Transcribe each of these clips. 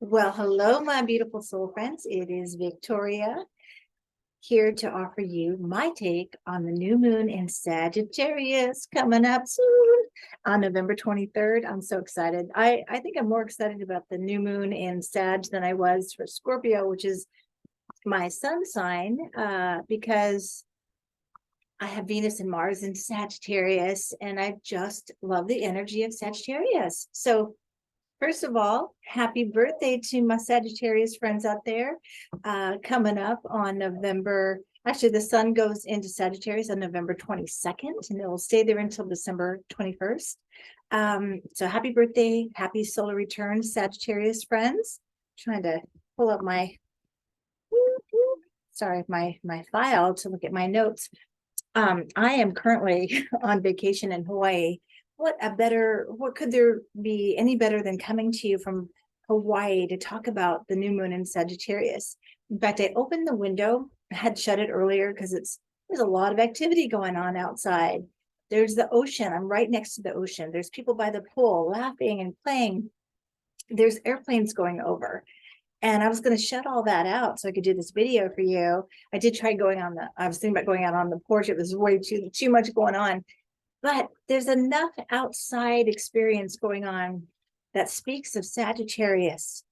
Well, hello, my beautiful soul friends. It is Victoria here to offer you my take on the new moon in Sagittarius coming up soon on November 23rd. I'm so excited. I think I'm more excited about the new moon in Sag than I was for Scorpio, which is my sun sign, because I have Venus and Mars in Sagittarius, and I just love the energy of Sagittarius. So first of all, happy birthday to my Sagittarius friends out there. Coming up on actually, the sun goes into Sagittarius on November 22nd, and it will stay there until December 21st. So happy birthday, happy solar return, Sagittarius friends. Trying to pull up my file to look at my notes. I am currently on vacation in Hawaii. What could there be any better than coming to you from Hawaii to talk about the new moon in Sagittarius? In fact, I opened the window, I had shut it earlier because there's a lot of activity going on outside. There's the ocean. I'm right next to the ocean. There's people by the pool laughing and playing. There's airplanes going over. And I was going to shut all that out so I could do this video for you. I did try I was thinking about going out on the porch. It was way too much going on. But there's enough outside experience going on that speaks of Sagittarius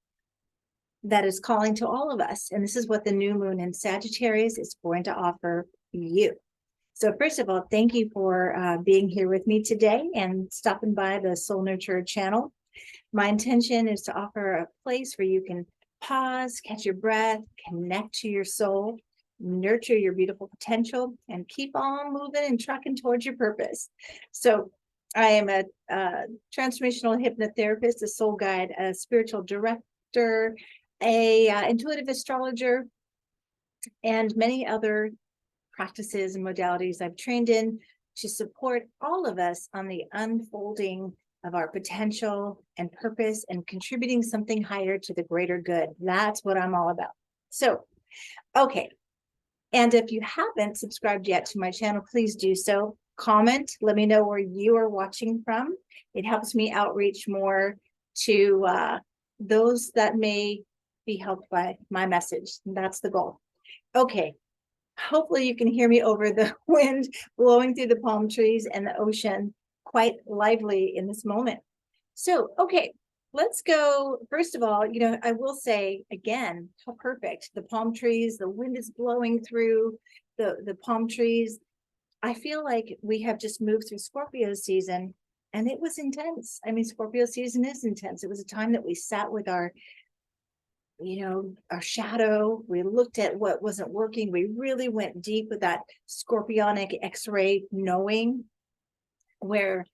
that is calling to all of us. And this is what the new moon in Sagittarius is going to offer you. So first of all, thank you for being here with me today and stopping by the Soul Nurturer channel. My intention is to offer a place where you can pause, catch your breath, connect to your soul, nurture your beautiful potential, and keep on moving and trucking towards your purpose. So I am a transformational hypnotherapist, a soul guide, a spiritual director, a intuitive astrologer, and many other practices and modalities I've trained in to support all of us on the unfolding of our potential and purpose and contributing something higher to the greater good. That's what I'm all about. So, okay. And if you haven't subscribed yet to my channel, please do so. Comment, let me know where you are watching from. It helps me outreach more to those that may be helped by my message. That's the goal. Okay. Hopefully you can hear me over the wind blowing through the palm trees and the ocean quite lively in this moment. So, okay, let's go. First of all, I will say again, how perfect. The palm trees, the wind is blowing through the palm trees. I feel like we have just moved through Scorpio season, and it was intense. I mean, Scorpio season is intense. It was a time that we sat with our shadow. We looked at what wasn't working. We really went deep with that scorpionic X-ray knowing, where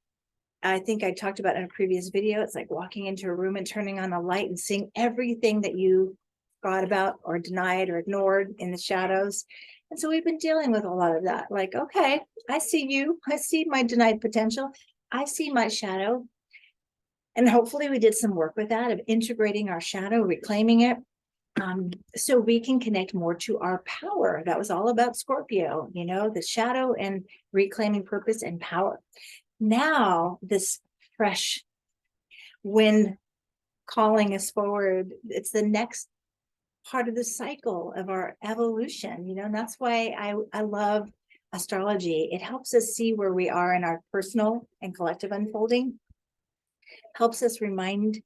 I think I talked about in a previous video. It's like walking into a room and turning on a light and seeing everything that you forgot about or denied or ignored in the shadows. And so we've been dealing with a lot of that. Like, okay, I see you. I see my denied potential. I see my shadow. And hopefully we did some work with that of integrating our shadow, reclaiming it, so we can connect more to our power. That was all about Scorpio, the shadow and reclaiming purpose and power. Now this fresh wind calling us forward. It's the next part of the cycle of our evolution. That's why I love astrology. It helps us see where we are in our personal and collective unfolding. Helps remind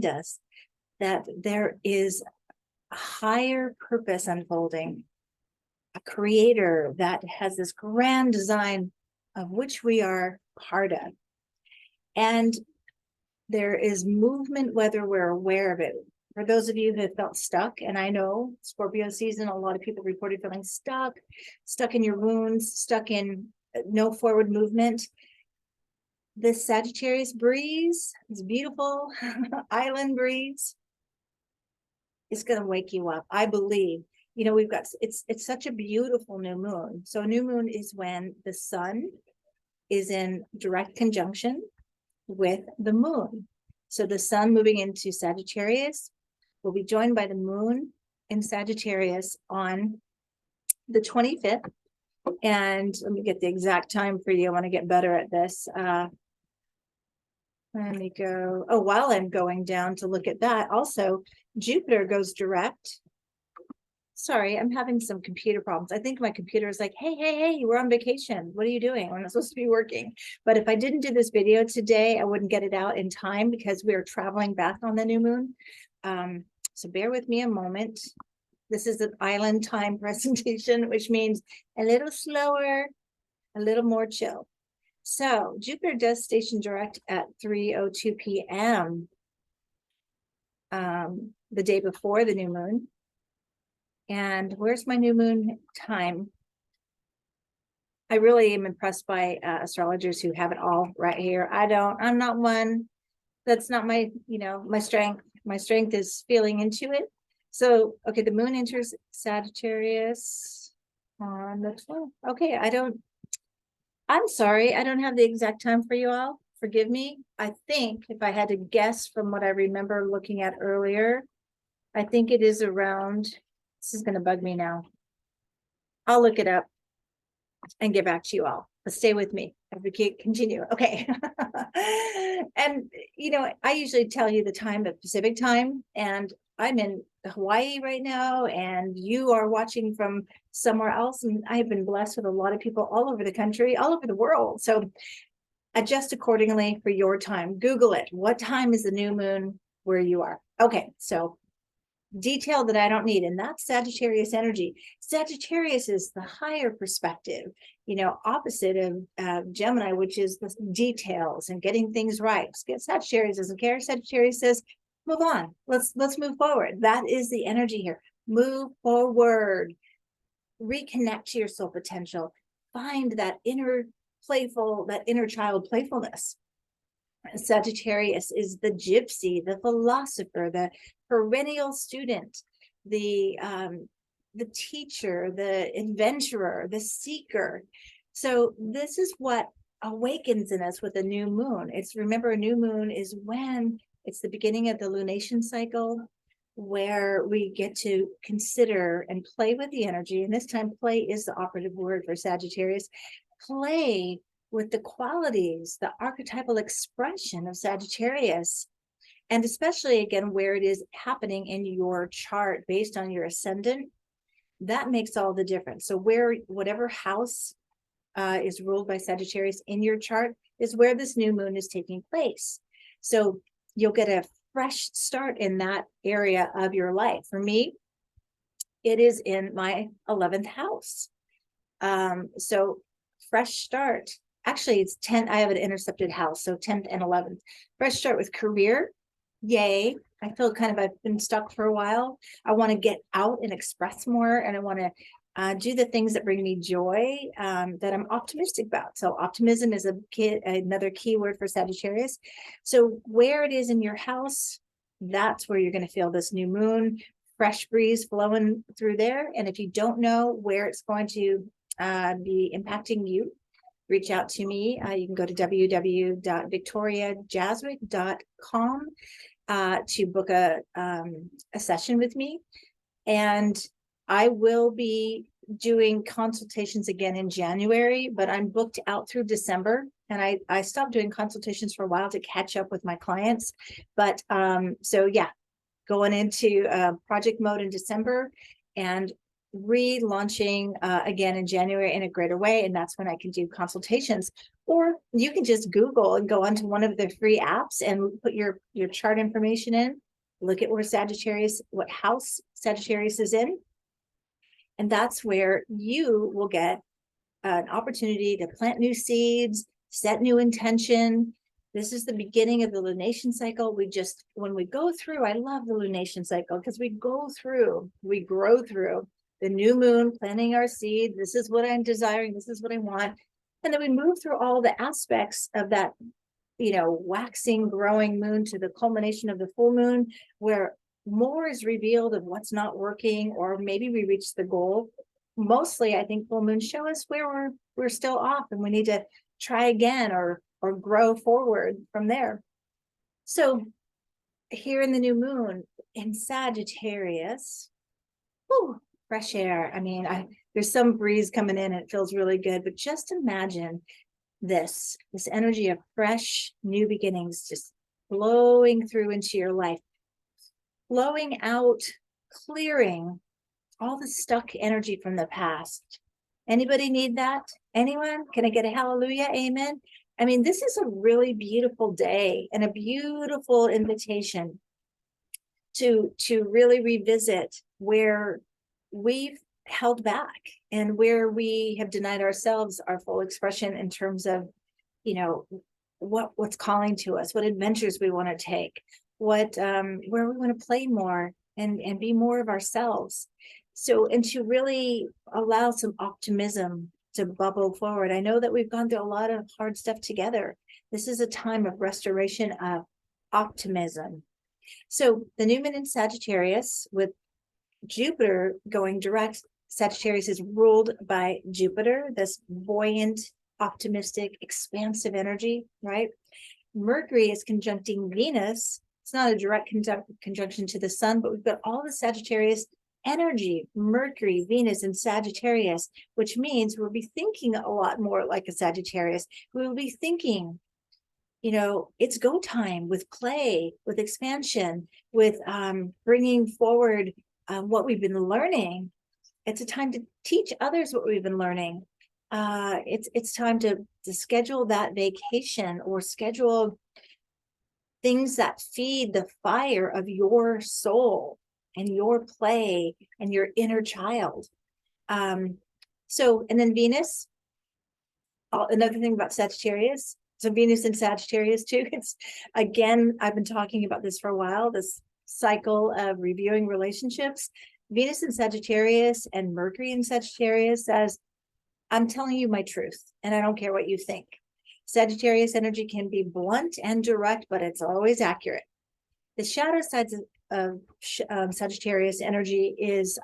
us that there is a higher purpose unfolding, a creator that has this grand design of which we are part of. And there is movement, whether we're aware of it. For those of you who have felt stuck, and I know Scorpio season, a lot of people reported feeling stuck in your wounds, stuck in no forward movement. This Sagittarius breeze, this beautiful island breeze, is going to wake you up. I believe, we've got, it's such a beautiful new moon. So new moon is when the sun is in direct conjunction with the moon. So the sun moving into Sagittarius will be joined by the moon in Sagittarius on the 25th. And let me get the exact time for you. I want to get better at this. Let me go. Oh, while I'm going down to look at that, also Jupiter goes direct. Sorry, I'm having some computer problems. I think my computer is like, hey, we're on vacation. What are you doing? We're not supposed to be working. But if I didn't do this video today, I wouldn't get it out in time because we are traveling back on the new moon. So bear with me a moment. This is an island time presentation, which means a little slower, a little more chill. So Jupiter does station direct at 3:02 p.m. The day before the new moon. And where's my new moon time? I really am impressed by astrologers who have it all right here. I'm not one. That's not my, my strength. My strength is feeling into it. So, okay, the moon enters Sagittarius on the 12th. Okay, I'm sorry, I don't have the exact time for you all. Forgive me. I think if I had to guess from what I remember looking at earlier, I think it is around, this is going to bug me now. I'll look it up and get back to you all. But stay with me as we continue. Okay. And, I usually tell you the time of Pacific time, and I'm in Hawaii right now, and you are watching from somewhere else. And I've been blessed with a lot of people all over the country, all over the world. So adjust accordingly for your time. Google it. What time is the new moon where you are? Okay. So detail that I don't need, and that's Sagittarius energy. Sagittarius is the higher perspective, opposite of Gemini, which is the details and getting things right. Sagittarius doesn't care. Sagittarius says, move on. Let's move forward. That is the energy here. Move forward. Reconnect to your soul potential. Find that inner child playfulness. Sagittarius is the gypsy, the philosopher, the perennial student, the teacher, the adventurer, the seeker. So this is what awakens in us with a new moon. Remember, a new moon is when it's the beginning of the lunation cycle, where we get to consider and play with the energy. And this time, play is the operative word for Sagittarius. Play with the qualities, the archetypal expression of Sagittarius, and especially again where it is happening in your chart based on your ascendant. That makes all the difference. So whatever house is ruled by Sagittarius in your chart is where this new moon is taking place. So you'll get a fresh start in that area of your life. For me, it is in my 11th house. So fresh start. Actually, it's 10. I have an intercepted house, so 10th and 11th. Fresh start with career. Yay. I feel I've been stuck for a while. I want to get out and express more, and I want to do the things that bring me joy, that I'm optimistic about. So optimism is another keyword for Sagittarius. So where it is in your house, that's where you're going to feel this new moon, fresh breeze flowing through there. And if you don't know where it's going to be impacting you, reach out to me. You can go to www.victoriajaswick.com to book a session with me. And I will be doing consultations again in January, but I'm booked out through December. And I stopped doing consultations for a while to catch up with my clients. But so yeah, going into project mode in December and relaunching again in January in a greater way. And that's when I can do consultations. Or you can just Google and go onto one of the free apps and put your chart information in. Look at what house Sagittarius is in. And that's where you will get an opportunity to plant new seeds, set new intention. This is the beginning of the lunation cycle. When we go through, I love the lunation cycle because we grow through the new moon, planting our seed. This is what I'm desiring. This is what I want. And then we move through all the aspects of that, waxing, growing moon to the culmination of the full moon, where more is revealed of what's not working, or maybe we reach the goal. Mostly, I think full moons show us where we're still off and we need to try again or grow forward from there. So here in the new moon in Sagittarius, fresh air. I mean, there's some breeze coming in and it feels really good, but just imagine this energy of fresh new beginnings just flowing through into your life, flowing out, clearing all the stuck energy from the past. Anybody need that? Anyone? Can I get a hallelujah? Amen. I mean, this is a really beautiful day and a beautiful invitation to really revisit where we've held back and where we have denied ourselves our full expression in terms of, you know, what's calling to us, what adventures we want to take, what where we want to play more and be more of ourselves. So, and to really allow some optimism to bubble forward. I know that we've gone through a lot of hard stuff together. This is a time of restoration of optimism. So the new moon in Sagittarius with Jupiter going direct. Sagittarius is ruled by Jupiter, this buoyant, optimistic, expansive energy, right? Mercury is conjuncting Venus. It's not a direct conjunction to the sun, but we've got all the Sagittarius energy, Mercury, Venus, and Sagittarius, which means we'll be thinking a lot more like a Sagittarius. We will be thinking, you know, it's go time with play, with expansion, with bringing forward what we've been learning. It's a time to teach others what we've been learning. It's time to schedule that vacation or schedule things that feed the fire of your soul and your play and your inner child. So, and then Venus, another thing about Sagittarius, so Venus in Sagittarius too, it's, again, I've been talking about this for a while, this cycle of reviewing relationships. Venus in Sagittarius and Mercury in Sagittarius says, I'm telling you my truth, and I don't care what you think. Sagittarius energy can be blunt and direct, but it's always accurate. The shadow sides of Sagittarius energy is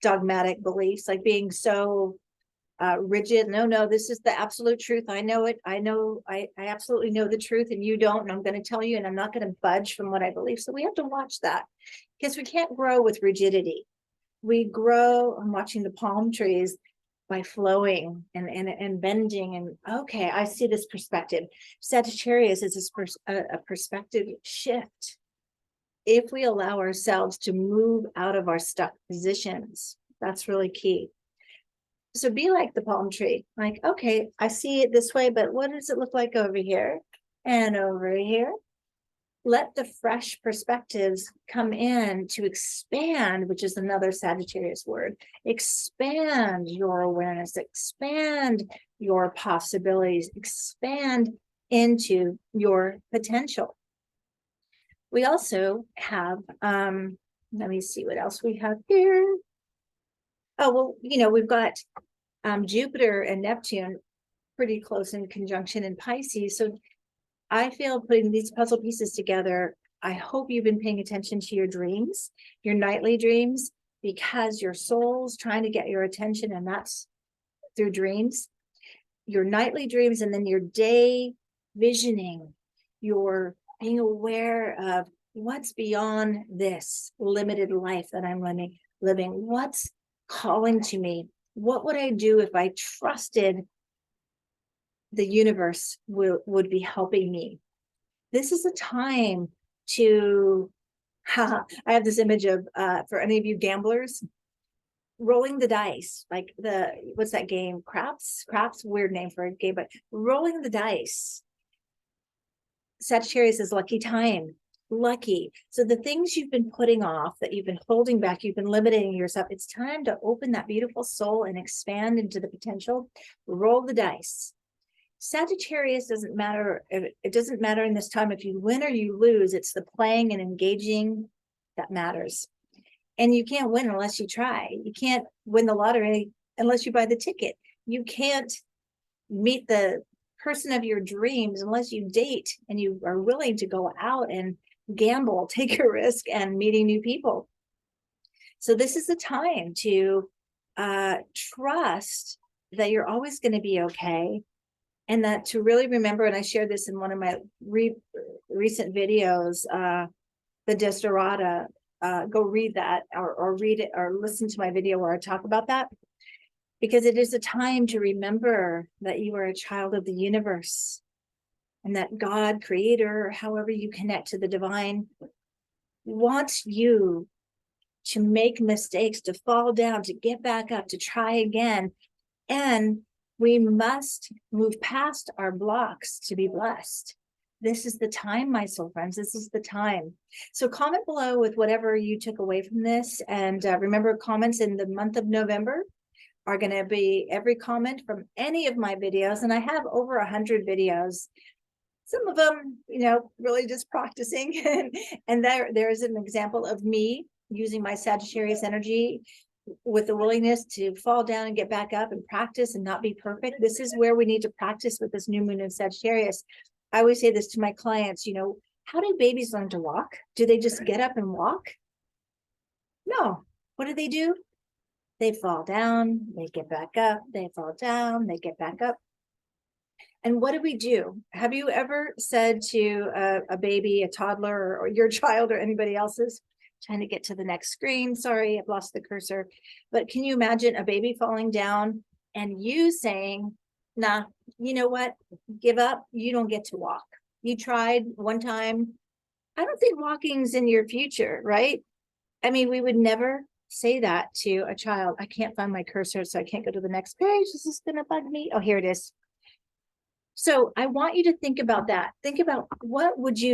dogmatic beliefs, like being so rigid. No, this is the absolute truth. I know it. I absolutely know the truth, and you don't, and I'm going to tell you, and I'm not going to budge from what I believe. So we have to watch that, because we can't grow with rigidity. We grow, I'm watching the palm trees, by flowing and bending, and okay, I see this perspective. Sagittarius is a perspective shift. If we allow ourselves to move out of our stuck positions, that's really key. So be like the palm tree, like, okay, I see it this way, but what does it look like over here and over here? Let the fresh perspectives come in to expand, which is another Sagittarius word. Expand your awareness, expand your possibilities, expand into your potential. We also have, let me see what else we have here. Oh, well, you know, we've got Jupiter and Neptune pretty close in conjunction in Pisces. So I feel putting these puzzle pieces together, I hope you've been paying attention to your dreams, your nightly dreams, because your soul's trying to get your attention, and that's through dreams. Your nightly dreams, and then your day visioning, your being aware of what's beyond this limited life that I'm living, what's calling to me. What would I do if I trusted the universe would be helping me? This is a time to, I have this image of, for any of you gamblers, rolling the dice, like what's that game? Craps, weird name for a game, but rolling the dice. Sagittarius is lucky time, lucky. So the things you've been putting off, that you've been holding back, you've been limiting yourself, it's time to open that beautiful soul and expand into the potential. Roll the dice. Sagittarius doesn't matter. It doesn't matter in this time if you win or you lose. It's the playing and engaging that matters. And you can't win unless you try. You can't win the lottery unless you buy the ticket. You can't meet the person of your dreams unless you date and you are willing to go out and gamble, take a risk, and meeting new people. So this is the time to trust that you're always going to be okay. And that to really remember, and I shared this in one of my recent videos, the Desiderata, go read that or read it or listen to my video where I talk about that. because it is a time to remember that you are a child of the universe and that God, creator, however you connect to the divine, wants you to make mistakes, to fall down, to get back up, to try again. And we must move past our blocks to be blessed. This is the time, my soul friends. This is the time. So comment below with whatever you took away from this. And remember, comments in the month of November are going to be every comment from any of my videos. And I have over 100 videos. Some of them, really just practicing. And there's an example of me using my Sagittarius energy with the willingness to fall down and get back up and practice and not be perfect. This is where we need to practice with this new moon in Sagittarius. I always say this to my clients, how do babies learn to walk? Do they just get up and walk? No. What do? They fall down, they get back up, they fall down, they get back up. And what do we do? Have you ever said to a baby, a toddler, or your child or anybody else's, trying to get to the next screen, sorry, I've lost the cursor, but can you imagine a baby falling down and you saying, nah, you know what, give up, you don't get to walk. You tried one time. I don't think walking's in your future, right? I mean, we would never say that to a child. I can't find my cursor, so I can't go to the next page. This is gonna bug me. Oh, here it is. So I want you to think about that. Think about what do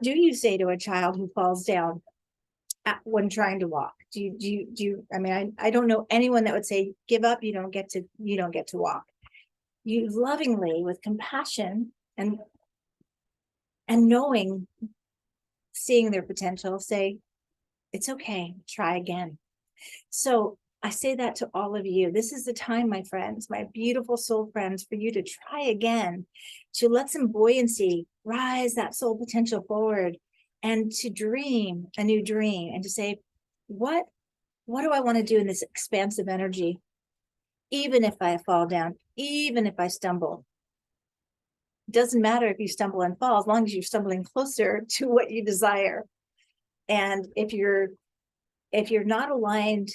you say to a child who falls down when trying to walk? I mean, I don't know anyone that would say, give up, you don't get to walk. You lovingly, with compassion and knowing, seeing their potential, say, it's okay, try again. So I say that to all of you. This is the time, my friends, my beautiful soul friends, for you to try again, to let some buoyancy rise that soul potential forward, and to dream a new dream, and to say, what do I want to do in this expansive energy? Even if I fall down, even if I stumble. It doesn't matter if you stumble and fall, as long as you're stumbling closer to what you desire. And if you're not aligned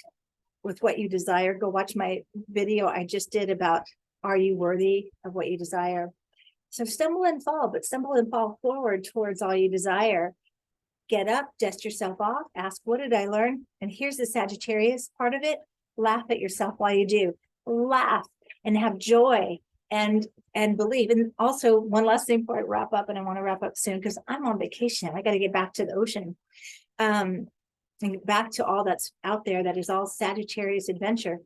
with what you desire, go watch my video I just did about, are you worthy of what you desire? So stumble and fall, but stumble and fall forward towards all you desire. Get up, dust yourself off, ask, what did I learn? And here's the Sagittarius part of it. Laugh at yourself while you do. Laugh and have joy and believe. And also, one last thing before I wrap up, and I want to wrap up soon because I'm on vacation. I got to get back to the ocean. And back to all that's out there that is all Sagittarius adventure.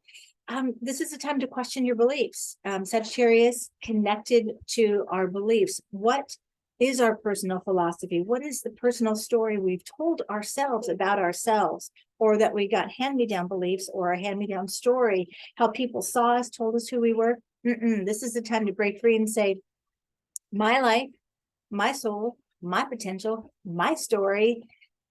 This is a time to question your beliefs. Sagittarius connected to our beliefs. What is our personal philosophy? What is the personal story we've told ourselves about ourselves, or that we got hand-me-down beliefs or a hand-me-down story, how people saw us, told us who we were? This is the time to break free and say, my life, my soul, my potential, my story,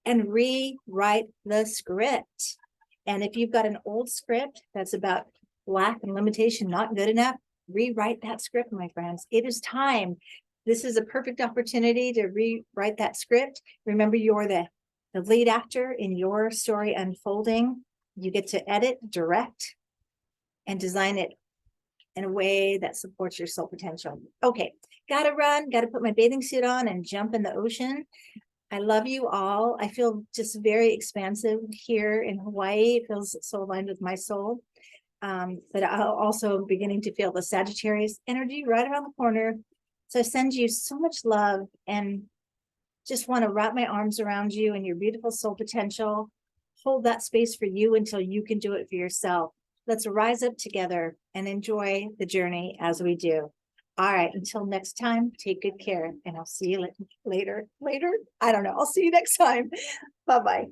and rewrite the script. And if you've got an old script that's about lack and limitation, not good enough, rewrite that script, my friends. It is time. This is a perfect opportunity to rewrite that script. Remember, you're the lead actor in your story unfolding. You get to edit, direct, and design it in a way that supports your soul potential. Okay, gotta run, gotta put my bathing suit on and jump in the ocean. I love you all. I feel just very expansive here in Hawaii. It feels so aligned with my soul. But I'm also beginning to feel the Sagittarius energy right around the corner. So I send you so much love and just want to wrap my arms around you and your beautiful soul potential. Hold that space for you until you can do it for yourself. Let's rise up together and enjoy the journey as we do. All right, until next time, take good care, and I'll see you later. I don't know. I'll see you next time. Bye-bye.